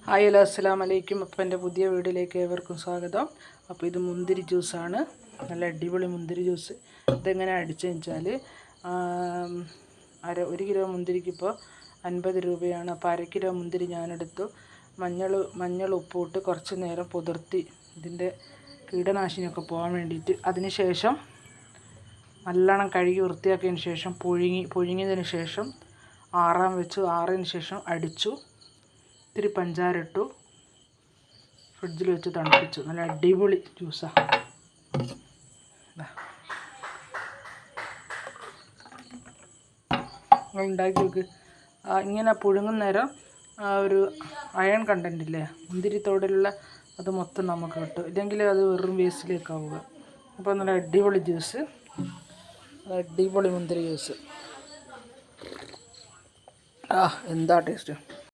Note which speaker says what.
Speaker 1: Hi hello അസ്സലാമു അലൈക്കും. അപ്പോൾ എൻ്റെ പുതിയ വീഡിയോയിലേക്ക് ഏവർക്കും സ്വാഗതം. അപ്പോൾ ഇത് മുന്തിരി ജ്യൂസാണ്, നല്ല അടിപൊളി മുന്തിരി ജ്യൂസ്. ഇതെങ്ങനെ അടിച്ചതെന്ന് വെച്ചാൽ 1 കിലോ മുന്തിരിക്ക് ഇപ്പോൾ 50 രൂപയാണ്. അപ്പോൾ 1/2 കിലോ മുന്തിരി ഞാനെടുത്തു. മഞ്ഞൾ ഉപ്പിട്ട് കുറച്ച് നേരം കുതിർത്തി, ഇതിൻ്റെ കീടനാശിനിയൊക്കെ പോകാൻ വേണ്ടിയിട്ട്. അതിനുശേഷം നല്ലോണം കഴുകി വൃത്തിയാക്കിയതിന് ശേഷം പുഴുങ്ങിയതിന് ശേഷം ആറാൻ വെച്ചു. ആറിയതിന് ശേഷം അടിച്ചു. ഇത്തിരി പഞ്ചാര ഇട്ടു, ഫ്രിഡ്ജിൽ വെച്ച് തണുപ്പിച്ചു. നല്ല അടിപൊളി ജ്യൂസാണ്. നിങ്ങൾ ഉണ്ടാക്കി നോക്ക്. ഇങ്ങനെ പുഴുങ്ങുന്ന നേരം ഒരു അയൺ കണ്ടൻ്റ് ഇല്ലേ, മുന്തിരിത്തോടിലുള്ള അത് മൊത്തം നമുക്ക് കിട്ടും. ഇല്ലെങ്കിൽ അത് വെറും വേസ്റ്റിലേക്ക് ആവുക. അപ്പോൾ നല്ല അടിപൊളി ജ്യൂസ്, അടിപൊളി മുന്തിരി ജ്യൂസ്. എന്താ ടേസ്റ്റ്!